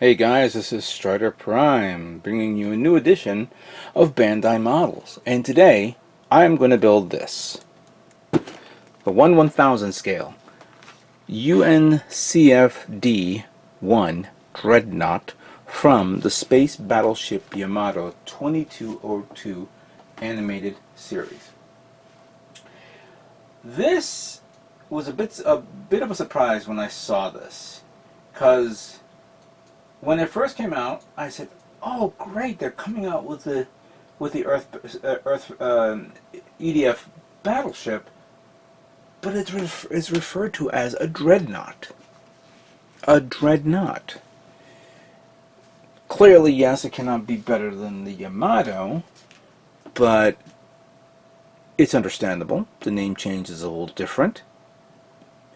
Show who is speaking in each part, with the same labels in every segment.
Speaker 1: Hey guys, this is Strider Prime, bringing you a new edition of BandaiModals. And today, I'm going to build this. The 1/1000 scale U.N.C.F.D-1 Dreadnought from the Space Battleship Yamato 2202 animated series. This was a bit of a surprise when I saw this, because when it first came out, I said, "Oh, great! They're coming out with the Earth EDF Battleship," but it's referred to as a Dreadnought. A Dreadnought. Clearly, yes, it cannot be better than the Yamato, but it's understandable. The name change is a little different,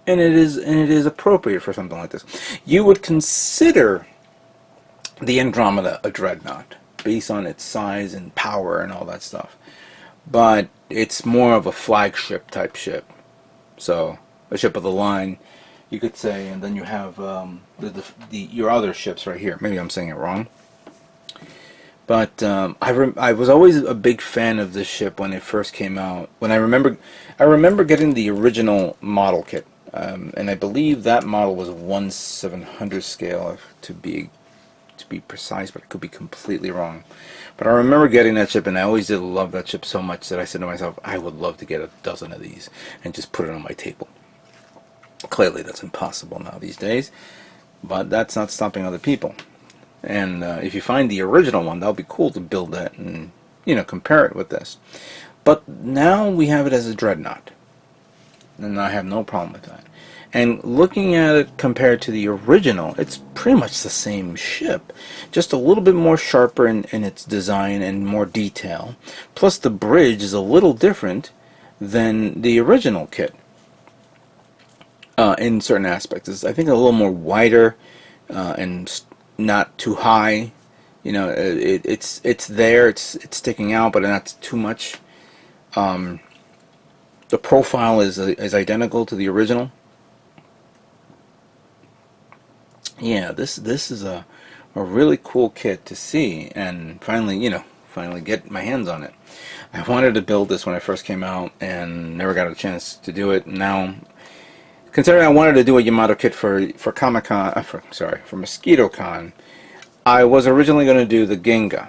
Speaker 1: and it is appropriate for something like this. You would consider the Andromeda a Dreadnought based on its size and power and all that stuff, but it's more of a flagship type ship, so a ship of the line, you could say. And then you have your other ships right here. Maybe I'm saying it wrong, but I was always a big fan of this ship when it first came out. When I remember getting the original model kit, and I believe that model was 1/700 scale to be precise, but I could be completely wrong. But I remember getting that ship, and I always did love that ship so much that I said to myself, I would love to get a dozen of these and just put it on my table. Clearly that's impossible now these days, but that's not stopping other people. And if you find the original one, that'll be cool to build that and, you know, compare it with this. But now we have it as a Dreadnought, and I have no problem with that. And looking at it compared to the original, it's pretty much the same ship, just a little bit more sharper in its design and more detail. Plus the bridge is a little different than the original kit in certain aspects. It's, I think, a little more wider and not too high. You know, it's there, it's sticking out, but not too much. The profile is identical to the original. Yeah, this is a really cool kit to see, and finally get my hands on it. I wanted to build this when it first came out and never got a chance to do it. Now, considering I wanted to do a Yamato kit for Mosquitocon, I was originally going to do the Ginga,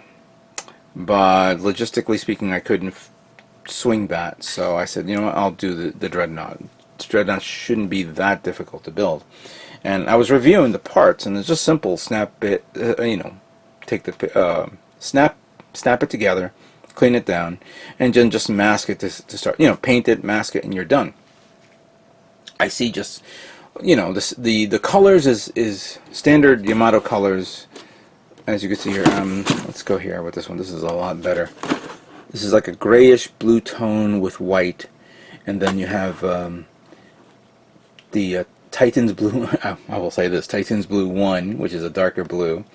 Speaker 1: but logistically speaking, I couldn't swing that. So I said, you know what, I'll do the Dreadnought. The Dreadnought shouldn't be that difficult to build. And I was reviewing the parts, and it's just simple. Snap it, take the snap it together, clean it down, and then just mask it to start. Paint it, mask it, and you're done. I see just, the colors is standard Yamato colors, as you can see here. Let's go here with this one. This is a lot better. This is like a grayish blue tone with white, and then you have the Titan's Blue, I will say this, Titan's Blue 1, which is a darker blue,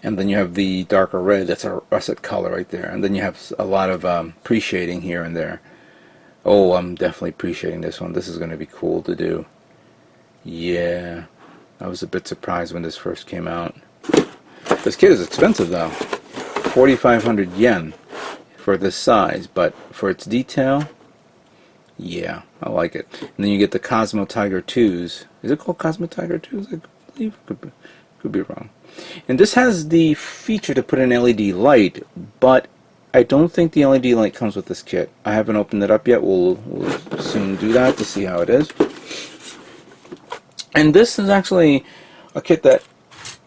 Speaker 1: and then you have the darker red, that's a russet color right there, and then you have a lot of pre-shading here and there. Oh, I'm definitely pre-shading this one. This is going to be cool to do. Yeah, I was a bit surprised when this first came out. This kit is expensive though, 4,500 yen for this size, but for its detail, yeah, I like it. And then you get the Cosmo Tiger 2s. Is it called Cosmo Tiger 2s? I believe. Could be wrong. And this has the feature to put an LED light, but I don't think the LED light comes with this kit. I haven't opened it up yet. We'll soon do that to see how it is. And this is actually a kit that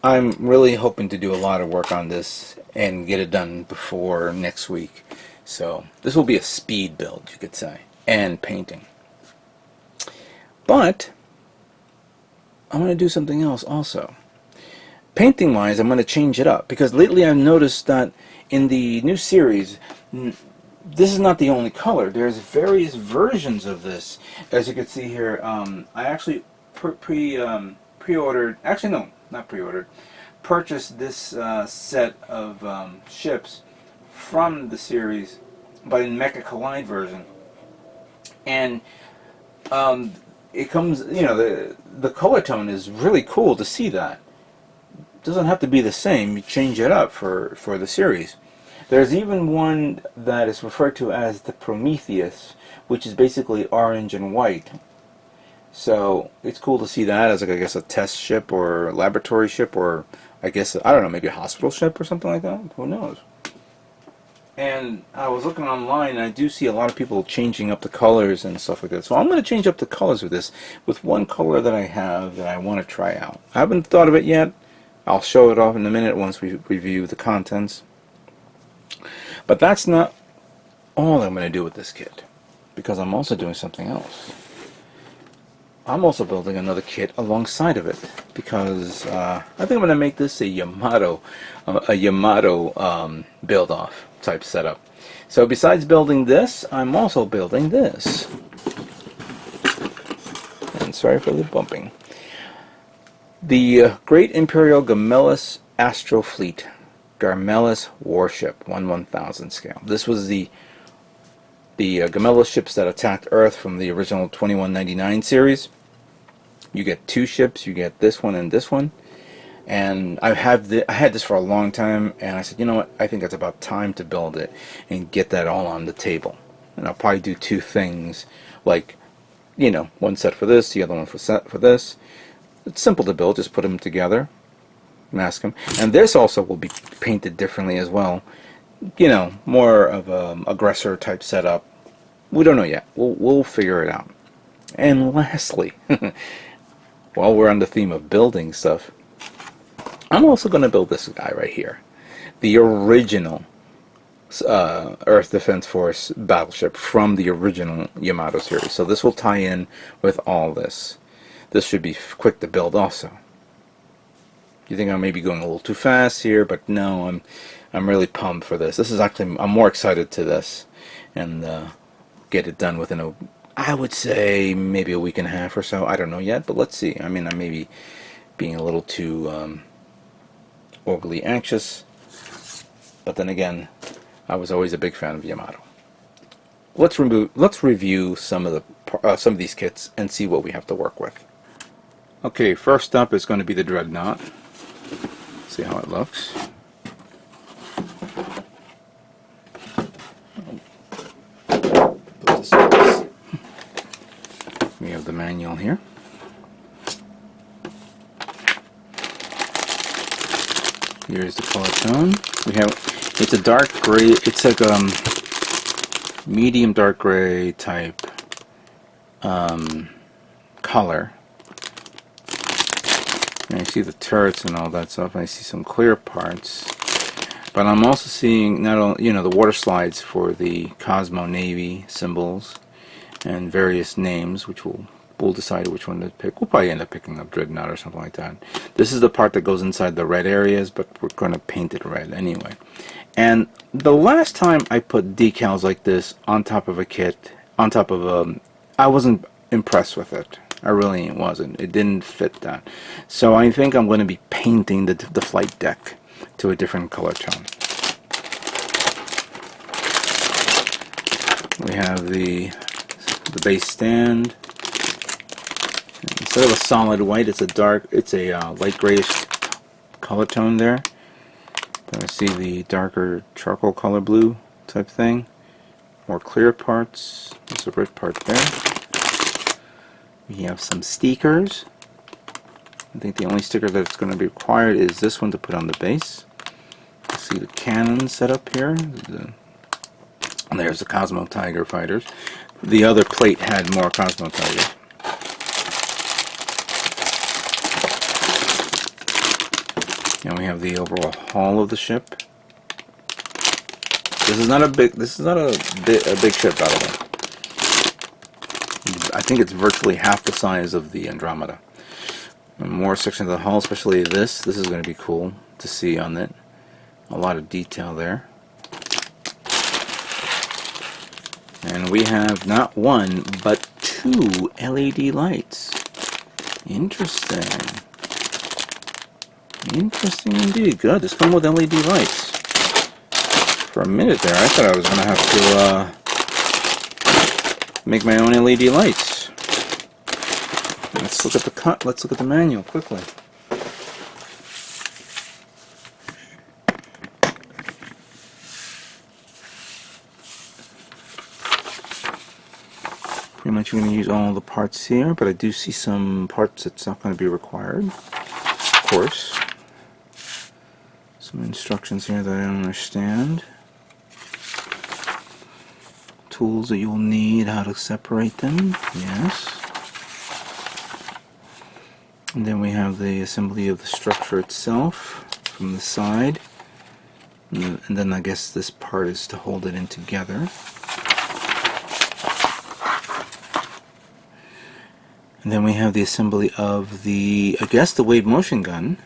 Speaker 1: I'm really hoping to do a lot of work on this and get it done before next week. So this will be a speed build, you could say, and painting. But I'm going to do something else also. Painting wise, I'm going to change it up, because lately I've noticed that in the new series, this is not the only color. There's various versions of this. As you can see here, I actually pre-ordered, actually no, not pre-ordered, purchased this set of ships from the series, but in Mecha Collide version. And it comes, the color tone is really cool to see that. doesn't have to be the same. You change it up for the series. There's even one that is referred to as the Prometheus, which is basically orange and white. So it's cool to see that as, like, I guess, a test ship or a laboratory ship, or I guess, I don't know, maybe a hospital ship or something like that. Who knows? And I was looking online, and I do see a lot of people changing up the colors and stuff like that. So I'm going to change up the colors with this, with one color that I have that I want to try out. I haven't thought of it yet. I'll show it off in a minute once we review the contents. But that's not all I'm going to do with this kit, because I'm also doing something else. I'm also building another kit alongside of it, because I think I'm going to make this a Yamato build-off type setup. So besides building this, I'm also building this. And sorry for the bumping. The Great Imperial Garmillas Astro Fleet, Garmillas Warship, 1/1000 scale. This was the Garmillas ships that attacked Earth from the original 2199 series. You get two ships. You get this one and this one. And I had this for a long time, and I said, you know what? I think it's about time to build it and get that all on the table. And I'll probably do two things, like, you know, one set for this, the other one for this. It's simple to build. Just put them together, mask them, and this also will be painted differently as well. You know, more of a aggressor type setup. We don't know yet. We'll figure it out. And lastly, while we're on the theme of building stuff, I'm also going to build this guy right here, the original Earth Defense Force battleship from the original Yamato series. So this will tie in with all this. This should be quick to build also. You think I may be going a little too fast here, but no, I'm really pumped for this. This is actually, I'm more excited to this, and get it done within I would say maybe a week and a half or so. I don't know yet, but let's see. I mean, I may be being a little too overly anxious, but then again, I was always a big fan of Yamato. Let's review some of these kits and see what we have to work with. Okay, first up is going to be the Dreadnought. See how it looks. We have the manual here. Here's the color tone. It's a dark gray. It's like medium dark gray type color. And I see the turrets and all that stuff. I see some clear parts, but I'm also seeing not only, you know, the water slides for the Cosmo Navy symbols and various names, which we'll decide which one to pick. We'll probably end up picking up Dreadnought or something like that. This is the part that goes inside the red areas, but we're going to paint it red anyway. And the last time I put decals like this on top of a kit, I wasn't impressed with it. I really wasn't. It didn't fit that. So I think I'm going to be painting the flight deck to a different color tone. We have the base stand. Instead of a solid white, it's a light grayish color tone there. Then I see the darker charcoal color blue type thing. More clear parts. There's a red part there. We have some stickers. I think the only sticker that's going to be required is this one to put on the base. You see the cannon set up here. And there's the Cosmo Tiger fighters. The other plate had more Cosmo Tigers. And we have the overall hull of the ship. This is not a big ship, by the way. I think it's virtually half the size of the Andromeda. And more sections of the hull, especially this. This is going to be cool to see on it. A lot of detail there. And we have not one, but two LED lights. Interesting. Interesting indeed. Good. This comes with LED lights. For a minute there, I thought I was going to have to make my own LED lights. Let's look at the manual quickly. Pretty much you're going to use all the parts here, but I do see some parts that's not going to be required, of course. Some instructions here that I don't understand. Tools that you'll need, how to separate them, yes. And then we have the assembly of the structure itself from the side. And then I guess this part is to hold it in together. And then we have the assembly of the, I guess, the wave motion gun.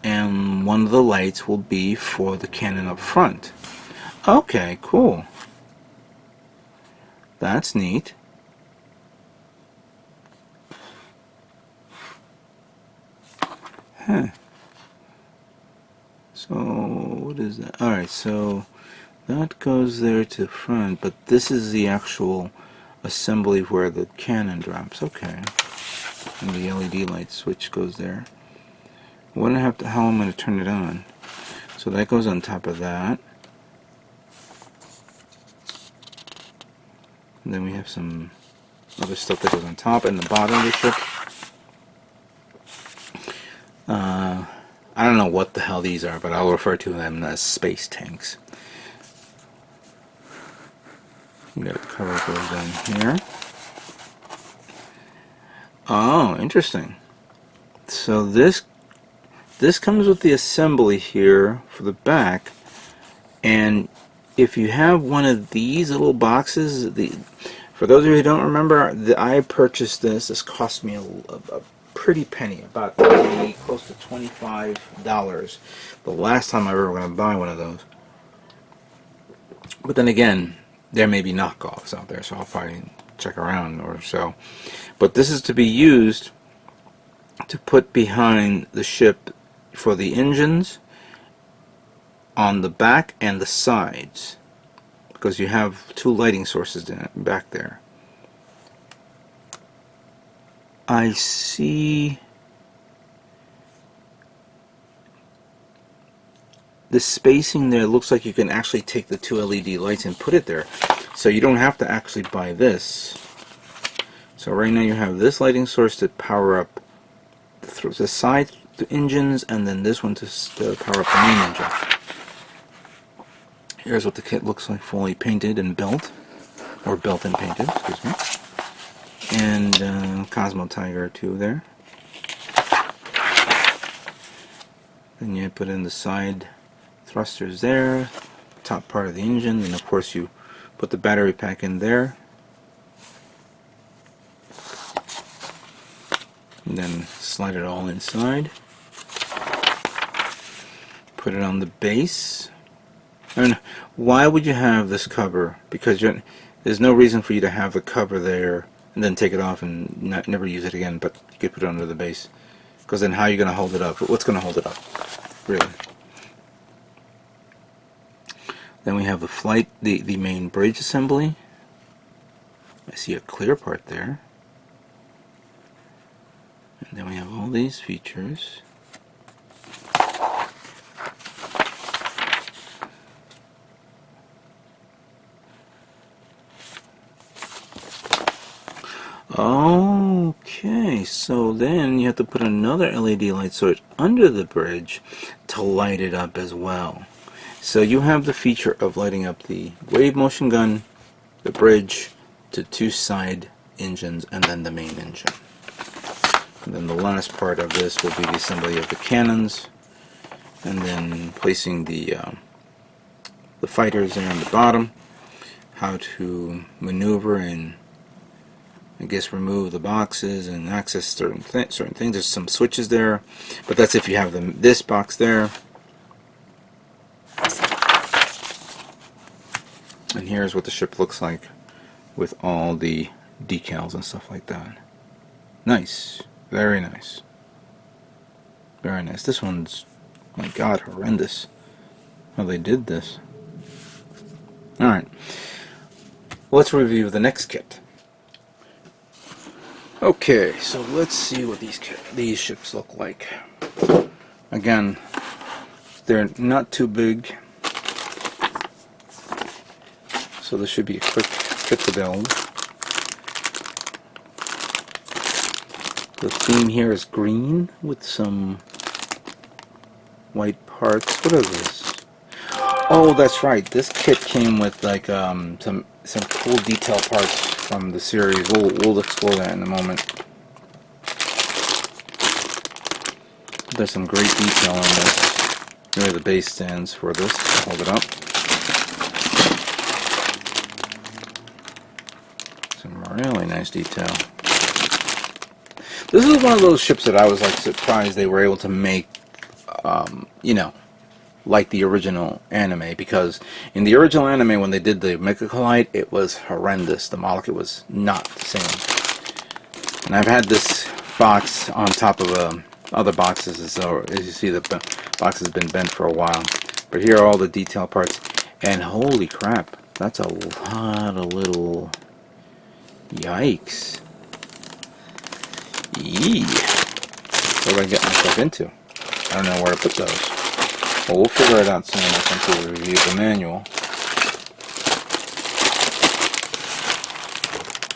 Speaker 1: And one of the lights will be for the cannon up front. Okay, cool. That's neat. Huh. So, what is that? Alright, so that goes there to the front, but this is the actual assembly where the cannon drops. Okay. And the LED light switch goes there. I wonder how I'm going to turn it on. So that goes on top of that. And then we have some other stuff that goes on top and the bottom of the ship. I don't know what the hell these are, but I'll refer to them as space tanks. You got a cover goes down here. Oh, interesting. So this comes with the assembly here for the back, and if you have one of these little boxes, for those of you who don't remember, I purchased this. This cost me a pretty penny, about close to $25. The last time I ever going to buy one of those. But then again, there may be knockoffs out there, so I'll probably check around or so. But this is to be used to put behind the ship for the engines on the back and the sides, because you have two lighting sources back there. I see the spacing there. Looks like you can actually take the two LED lights and put it there, so you don't have to actually buy this. So right now you have this lighting source to power up the side engines, and then this one to power up the main engine. Here's what the kit looks like, fully painted and built, or built and painted, excuse me. And Cosmo Tiger 2 there. Then you put in the side thrusters there, top part of the engine, and of course you put the battery pack in there. And then slide it all inside. Put it on the base. And why would you have this cover? Because there's no reason for you to have the cover there and then take it off and never use it again, but you could put it under the base. Because then how are you going to hold it up? What's going to hold it up? Really? Then we have the main bridge assembly. I see a clear part there. And then we have all these features. Okay, so then you have to put another LED light source under the bridge to light it up as well. So you have the feature of lighting up the wave motion gun, the bridge, the two side engines, and then the main engine. And then the last part of this will be the assembly of the cannons, and then placing the fighters there on the bottom, how to maneuver and I guess remove the boxes and access certain things. There's some switches there, but that's if you have this box there. And here's what the ship looks like with all the decals and stuff like that. Nice. Very nice. Very nice. This one's, my god, horrendous how they did this. Alright. Let's review the next kit. Okay, so let's see what these ships look like. Again, they're not too big, so this should be a quick kit to build. The theme here is green with some white parts. What is this? Oh, that's right. This kit came with like some cool detail parts from the series. We'll explore that in a moment. There's some great detail on this. Here are the base stands for this. I'll hold it up. Some really nice detail. This is one of those ships that I was like surprised they were able to make, you know, like the original anime, because in the original anime when they did the Mecha Collide, it was horrendous. The model kit was not the same. And I've had this box on top of other boxes, so as you see the box has been bent for a while. But here are all the detail parts, and holy crap, that's a lot of little... Yikes. Yee. What do I get myself into? I don't know where to put those. Well, we'll figure it out soon once we review the manual.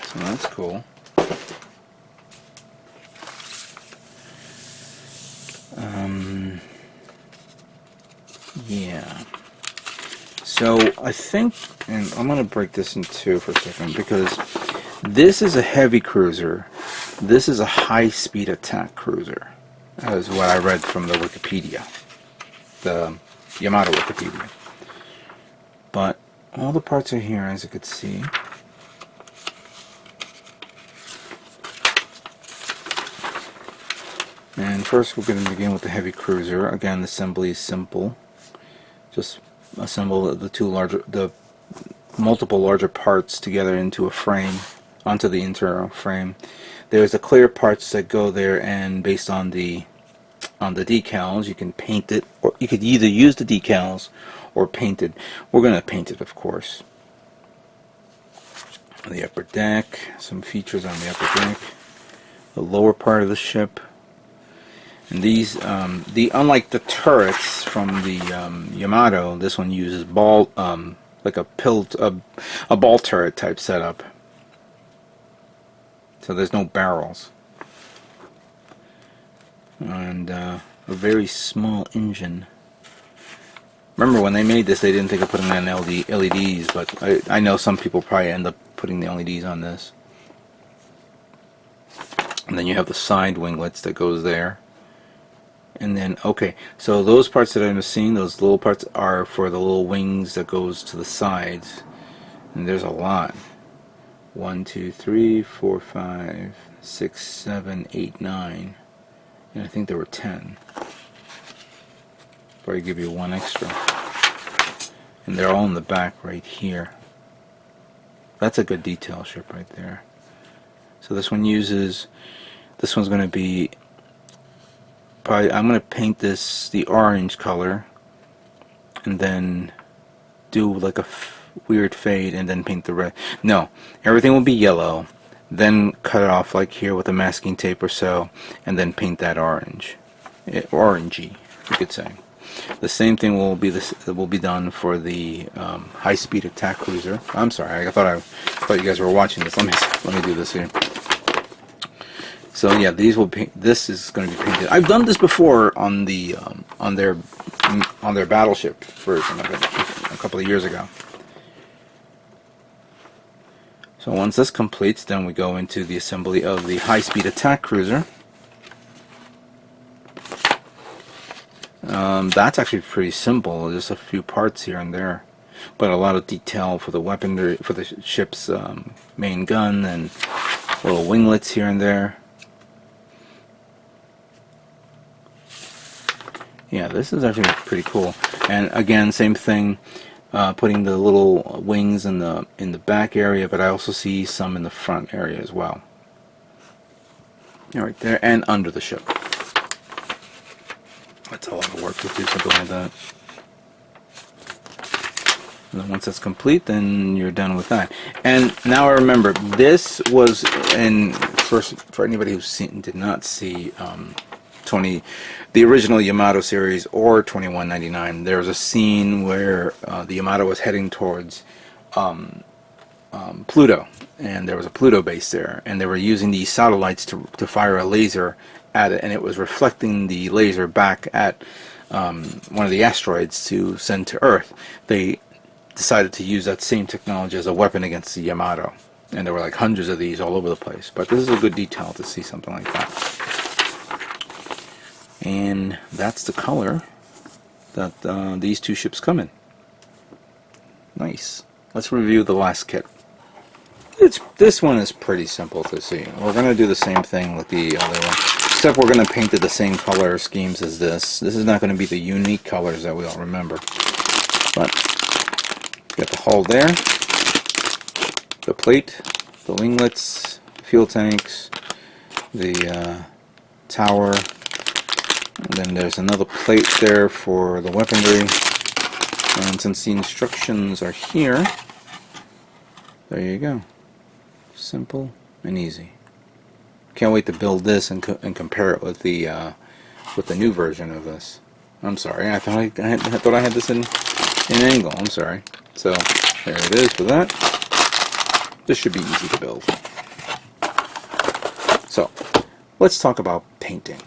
Speaker 1: So that's cool. Yeah. So I think, and I'm going to break this in two for a second, because this is a heavy cruiser. This is a high-speed attack cruiser. That is what I read from the Wikipedia. The Yamato Wikipedia. But all the parts are here, as you can see. And first we're going to begin with the heavy cruiser. Again, the assembly is simple. Just assemble the multiple larger parts together into a frame, onto the internal frame. There's the clear parts that go there, and based on the decals, you can paint it, or you could either use the decals or paint it. We're going to paint it, of course. The upper deck, some features on the upper deck, the lower part of the ship. And these, unlike the turrets from the Yamato, this one uses ball, like a ball turret type setup. So there's no barrels, and a very small engine. Remember when they made this, they didn't think of putting in LEDs, but I know some people probably end up putting the LEDs on this. And then you have the side winglets that goes there. And then, okay, so those parts that I'm seeing, those little parts are for the little wings that goes to the sides. And there's a lot. 1, 2, 3, 4, 5, 6, 7, 8, 9. And I think there were 10. Probably give you one extra. And they're all in the back right here. That's a good detail ship right there. So this one uses, this one's going to be, probably, I'm going to paint this the orange color and then do like a weird fade and then paint the red. No, everything will be yellow, then cut it off like here with a masking tape or so, and then paint that orange, orangey, you could say. The same thing will be done for the high-speed attack cruiser. I'm sorry, I thought you guys were watching this. Let me do this here. So yeah, these will paint. This is going to be painted. I've done this before on the on their battleship version of it a couple of years ago. So once this completes, then we go into the assembly of the high-speed attack cruiser. That's actually pretty simple, just a few parts here and there, but a lot of detail for the weaponry, for the ship's main gun, and little winglets here and there. Yeah, this is actually pretty cool. And again, same thing, putting the little wings in the back area, but I also see some in the front area as well. Right there, and under the ship. That's a lot of work to do something like that. And then once that's complete, then you're done with that. And now I remember, this was in for anybody who did not see the original Yamato series or 2199. There was a scene where the Yamato was heading towards Pluto, and there was a Pluto base there, and they were using these satellites to fire a laser at it, and it was reflecting the laser back at one of the asteroids to send to Earth. They decided to use that same technology as a weapon against the Yamato, and there were like hundreds of these all over the place. But this is a good detail to see something like that. And that's the color that these two ships come in. Nice. Let's review the last kit. This one is pretty simple to see. We're going to do the same thing with the other one, except we're going to paint it the same color schemes as this. This is not going to be the unique colors that we all remember. But got the hull there, the plate, the winglets, fuel tanks, the tower, and then there's another plate there for the weaponry. And since the instructions are here, there you go. Simple and easy. Can't wait to build this and compare it with the new version of this. I'm sorry, I thought I had this in angle. I'm sorry. So there it is for that. This should be easy to build. So let's talk about painting.